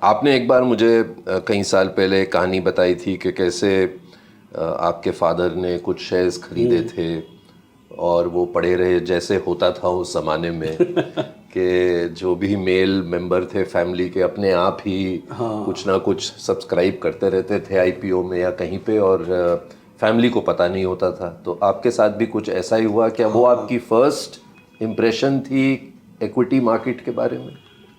आपने एक बार मुझे कई साल पहले एक कहानी बताई थी कि कैसे आपके फादर ने कुछ शेयर्स खरीदे थे और वो पड़े रहे, जैसे होता था उस ज़माने में कि जो भी मेल मेंबर थे फैमिली के अपने आप ही कुछ ना कुछ सब्सक्राइब करते रहते थे आईपीओ में या कहीं पे, और फैमिली को पता नहीं होता था। तो आपके साथ भी कुछ ऐसा ही हुआ क्या? वो आपकी फर्स्ट इम्प्रेशन थी इक्विटी मार्केट के बारे में?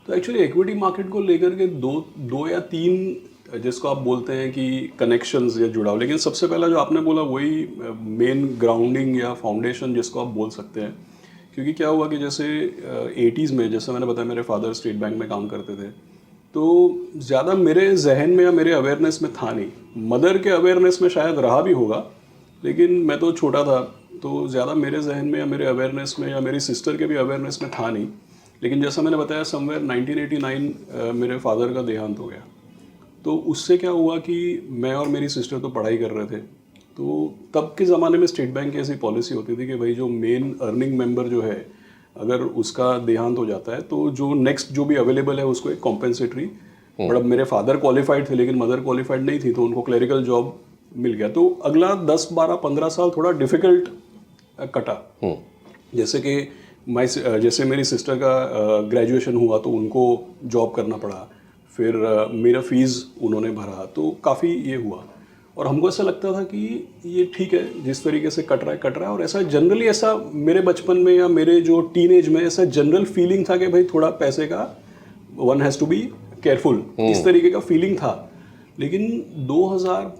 तो एक्चुअली इक्विटी मार्केट को लेकर के दो या तीन जिसको आप बोलते हैं कि कनेक्शंस या जुड़ाव, लेकिन सबसे पहला जो आपने बोला वही मेन ग्राउंडिंग या फाउंडेशन जिसको आप बोल सकते हैं। क्योंकि क्या हुआ कि जैसे 80s में, जैसे मैंने बताया, मेरे फादर स्टेट बैंक में काम करते थे, तो ज़्यादा मेरे जहन में या मेरे अवेयरनेस में था नहीं। मदर के अवेयरनेस में शायद रहा भी होगा, लेकिन मैं तो छोटा था, तो ज़्यादा मेरे जहन में या मेरे अवेयरनेस में या मेरी सिस्टर के भी अवेयरनेस में था नहीं। लेकिन जैसा मैंने बताया, समवेयर 1989 मेरे फादर का देहांत हो गया। तो उससे क्या हुआ कि मैं और मेरी सिस्टर तो पढ़ाई कर रहे थे, तो तब के ज़माने में स्टेट बैंक की ऐसी पॉलिसी होती थी कि भाई जो मेन अर्निंग मेंबर जो है, अगर उसका देहांत हो जाता है तो जो नेक्स्ट जो भी अवेलेबल है उसको एक कॉम्पेंसेटरी। बट अब मेरे फादर क्वालिफाइड थे लेकिन मदर क्वालिफाइड नहीं थी, तो उनको क्लरिकल जॉब मिल गया। तो अगला 10, 12, 15 साल थोड़ा डिफिकल्ट कटा। जैसे कि जैसे मेरी सिस्टर का ग्रेजुएशन हुआ तो उनको जॉब करना पड़ा, फिर मेरा फीस उन्होंने भरा, तो काफ़ी ये हुआ। और हमको ऐसा लगता था कि ये ठीक है, जिस तरीके से कट रहा है। और ऐसा जनरली, ऐसा मेरे बचपन में या मेरे जो टीनेज में ऐसा जनरल फीलिंग था कि भाई थोड़ा पैसे का one has to be careful, इस तरीके का फीलिंग था। लेकिन 2000,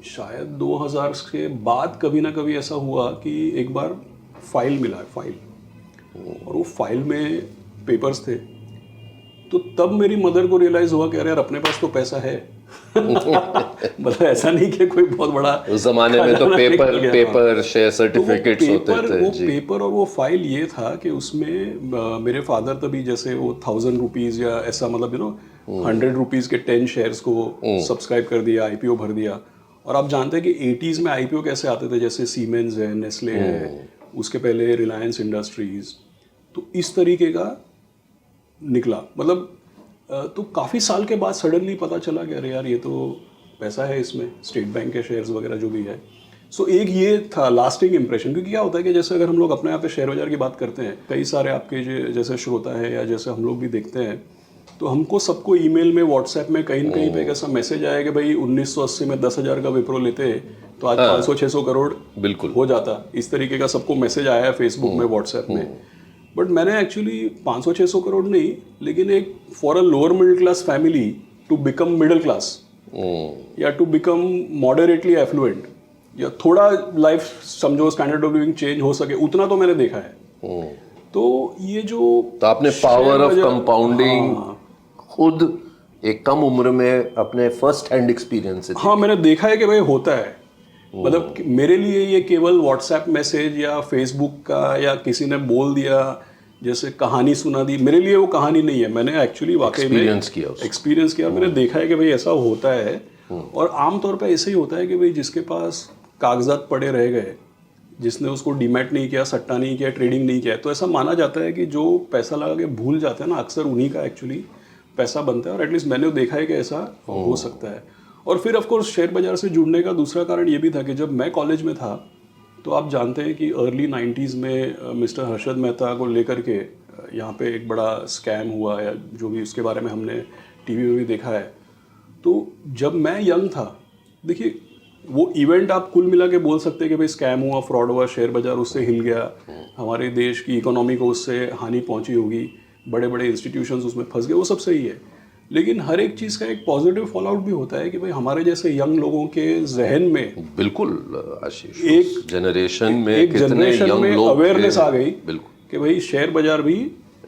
शायद 2000 के बाद कभी ना कभी ऐसा हुआ कि एक बार फाइल मिला, और वो फाइल में पेपर्स थे। तो तब मेरी मदर को रियलाइज हुआ कि अरे यार, अपने पास तो पैसा है। मतलब ऐसा नहीं कि कोई बहुत बड़ा, उस जमाने में तो पेपर शेयर सर्टिफिकेट्स होते थे। वो पेपर और वो फाइल ये था कि उसमें मेरे फादर तभी जैसे वो 1000 रुपीज या ऐसा, मतलब 100 रुपीज के 10 शेयर्स को सब्सक्राइब कर दिया, आईपीओ भर दिया। और आप जानते हैं कि 80s में आईपीओ कैसे आते थे, जैसे सीमेंस है, नेस्ले है, उसके पहले रिलायंस इंडस्ट्रीज, तो इस तरीके का निकला। मतलब तो काफ़ी साल के बाद सडनली पता चला कि अरे यार, ये तो पैसा है इसमें, स्टेट बैंक के शेयर्स वगैरह जो भी है। सो एक ये था लास्टिंग इंप्रेशन। क्योंकि क्या होता है कि जैसे अगर हम लोग अपने यहाँ पे शेयर बाजार की बात करते हैं, कई सारे आपके जैसे श्रोता है या जैसे हम लोग भी देखते हैं, तो हमको सबको ईमेल में, व्हाट्सएप में कहीं न कहीं पे एक ऐसा मैसेज आया कि भाई 1980 में 10,000 का विप्रो लेते तो आज 500-600 करोड़ बिल्कुल हो जाता। इस तरीके का सबको मैसेज आया है फेसबुक में, व्हाट्सएप में। बट मैंने एक्चुअली 500-600 करोड़ नहीं, लेकिन एक for a lower middle class family to become middle class या टू बिकम मॉडरेटली एफ्लुएंट, या थोड़ा लाइफ समझो स्टैंडर्ड ऑफ लिविंग चेंज हो सके, उतना तो मैंने देखा है। तो ये जो तो आपने पावर ऑफ कंपाउंडिंग खुद एक कम उम्र में अपने फर्स्ट हैंड एक्सपीरियंस से हाँ, मैंने देखा है कि भाई होता है। मतलब मेरे लिए ये केवल व्हाट्सएप मैसेज या फेसबुक का या किसी ने बोल दिया, जैसे कहानी सुना दी, मेरे लिए वो कहानी नहीं है। मैंने एक्चुअली वाकई में एक्सपीरियंस किया, मैंने देखा है कि भाई ऐसा होता है। और आमतौर पे ऐसे ही होता है कि भाई जिसके पास कागजात पड़े रह गए, जिसने उसको डीमैट नहीं किया, सट्टा नहीं किया, ट्रेडिंग नहीं किया, तो ऐसा माना जाता है कि जो पैसा लगा के भूल जाते हैं ना, अक्सर उन्हीं का एक्चुअली पैसा बनता है। और एटलीस्ट मैंने देखा है कि ऐसा हो सकता है। और फिर ऑफकोर्स शेयर बाजार से जुड़ने का दूसरा कारण ये भी था कि जब मैं कॉलेज में था, तो आप जानते हैं कि अर्ली 90s में मिस्टर हर्षद मेहता को लेकर के यहाँ पे एक बड़ा स्कैम हुआ, या जो भी उसके बारे में हमने टीवी में भी देखा है। तो जब मैं यंग था, देखिए वो इवेंट आप कुल मिला के बोल सकते हैं कि भाई स्कैम हुआ, फ्रॉड हुआ, शेयर बाजार उससे हिल गया, हमारे देश की इकोनॉमी को उससे हानि पहुंची होगी, बड़े बड़े इंस्टीट्यूशंस उसमें फंस गए, वो सब सही है। लेकिन हर एक चीज़ का एक पॉजिटिव फॉल आउट भी होता है कि भाई हमारे जैसे यंग लोगों के जहन में, बिल्कुल आशीष, एक जनरेशन में एक कितने जनरेशन यंग में लोग अवेयरनेस आ गई बिल्कुल कि भाई शेयर बाजार भी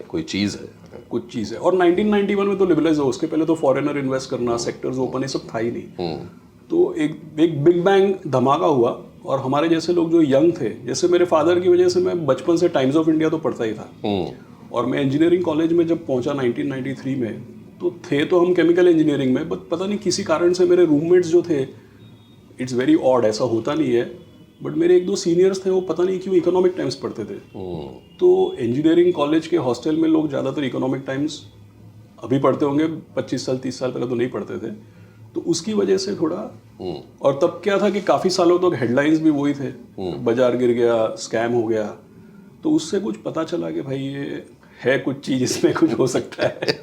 कोई चीज़ है, कुछ चीज़ है। और 1991 में तो लिबरलाइज हो, उसके पहले तो फॉरेनर इन्वेस्ट करना, सेक्टर्स ओपन, ये सब था ही नहीं। तो एक बिग बैंग धमाका हुआ। और हमारे जैसे लोग जो यंग थे, जैसे मेरे फादर की वजह से मैं बचपन से टाइम्स ऑफ इंडिया तो पढ़ता ही था। और मैं इंजीनियरिंग कॉलेज में जब पहुंचा 1993 में, तो हम केमिकल इंजीनियरिंग में, बट पता नहीं किसी कारण से मेरे रूममेट्स जो थे, इट्स वेरी ऑड, ऐसा होता नहीं है, बट मेरे एक दो सीनियर्स थे, वो पता नहीं क्यों इकोनॉमिक टाइम्स पढ़ते थे। तो इंजीनियरिंग कॉलेज के हॉस्टल में लोग ज़्यादातर इकोनॉमिक टाइम्स अभी पढ़ते होंगे, 25 साल 30 साल पहले तो नहीं पढ़ते थे, तो उसकी वजह से थोड़ा। और तब क्या था कि काफ़ी सालों तक हेडलाइंस भी वही थे, बाजार गिर गया, स्कैम हो गया, तो उससे कुछ पता चला कि भाई ये है कुछ चीज़, इसमें कुछ हो सकता है।